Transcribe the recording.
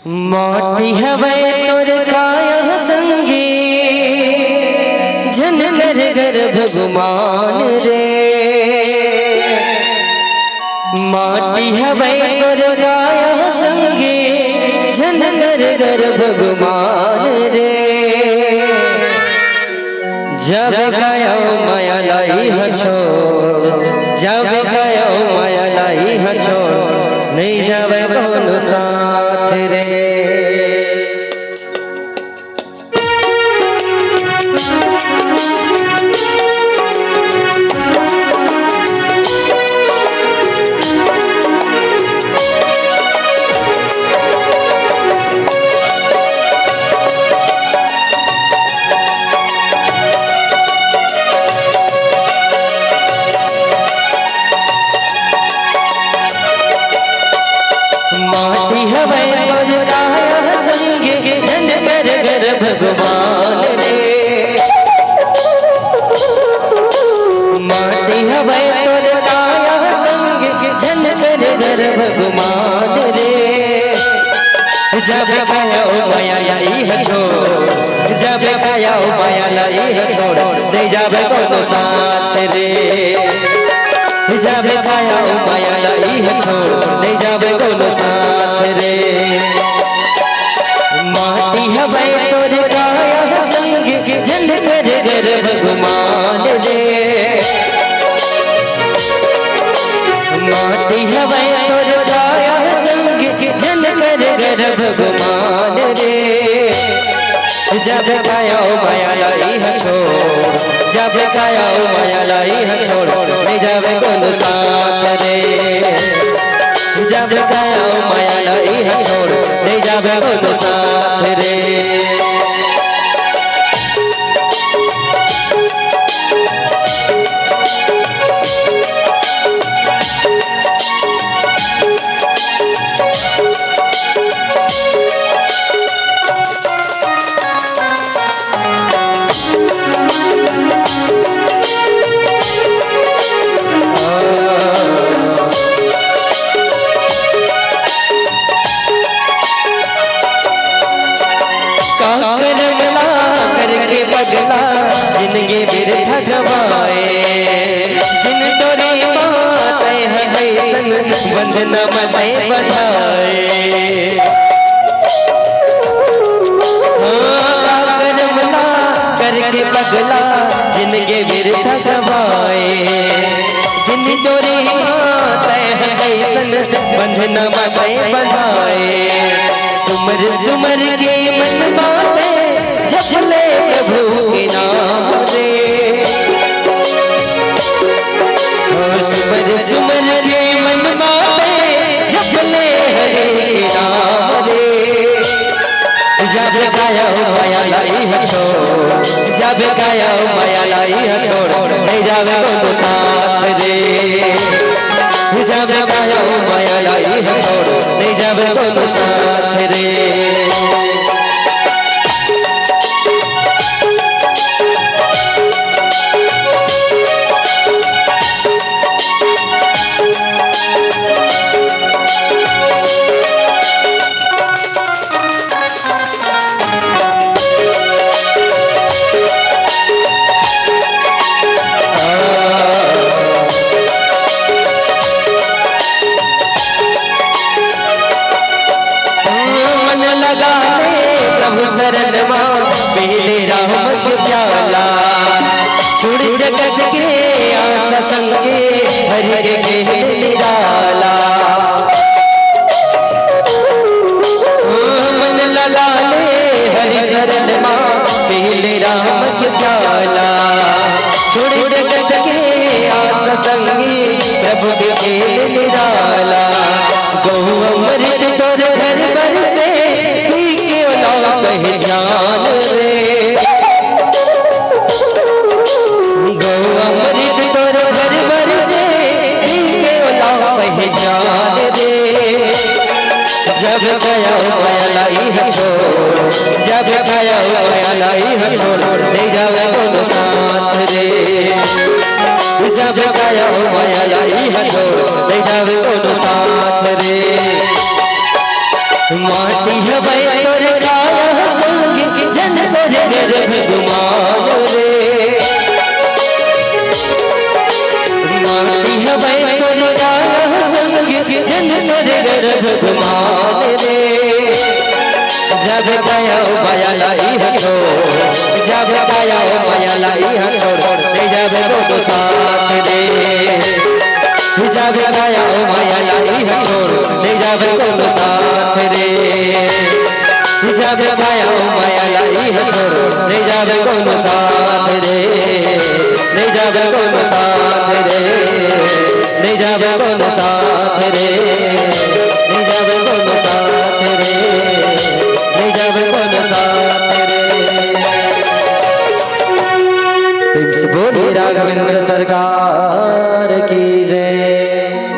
माटी हवे तोर काया संगे जन कर गर्भ गुमान रे। माटी हवे तोर काया संगे जन कर गर्भ गुमान रे। जब गयो माया लाई हछोड़, जब गयो माया लाई हछोड़, नहीं जावे कौन साथ रे। माटी हवे तोर काया संगे जन कर गर्भ गुमान रे। माटी हवे तोर काया संगे जन कर गर्भ गुमान रे। जब गयो माया लाई हछोड़, जब गयो माया लाई हछोड़, दे जावे कोनो साथ रे। जब गयो माया लाई हछोड़, दे जावे कोनो साथ रे। माटी हवे तोर काया संगे जन कर गर्भ गुमान रे। माटी हवे तोर काया संगे जन कर गर्भ गुमान रे। जब गयो माया लाई हछोड़, जब गयो माया लाई हछोड़, नहीं जावे कोनो साथ रे। जब गयो माया लाई हछोड़, नहीं जावे कोनो साथ रे। पगला जिनगे बिरथा गवाए, जिन तोरी बात है संग बंधन मते बधाए। करमला करके पगला जिनगे बिरथा गवाए, जिन तोरी बात है संग बंधन मते बधाए। सुमर सुमर के मन बाते जपले प्रभु के नाम रे। सुमर सुमर के मन बाते जपले हरे के नाम रे। जब गयो माया लाई हछोड़, जब गयो माया लाई हछोड़, नहीं जावे कोनो साथ रे। जब गयो माया लाई हछोड़, नहीं जावे कोनो साथ रे। पहले राम प्याला छोड़ जगत के आशा संगे हरि के निराला। मन लगा ले हरि शरण माँ पहले राम प्याला छोड़ जगत के आशा संगे प्रभु के निराला। गौ अमृत तोर घर पर से पी के पहचान रे। गौ अमृत तोर घर पर से पी के पहचान रे। जब गयो माया लाई हछोड़, जब गयो माया लाई हछोड़, नहीं जावे कोनो साथ रे। जब गयो माया लाई हछोड़, नहीं जावे कोनो साथ रे। माटी हवे तोर काया संग जन कर गर्भ गुमान रे माटी हवे तोर काया संग जन कर गर्भ गुमान रे जब गया माया लाई हथो जब गया माया लाई हथो ले जावे तो साथ दे जब गया माया लाई हथो ले जावे तो साथ रे जब गया माया लाई हथो ले जावे तो साथ रे ले जावे तो साथ रे ले जावे तो साथ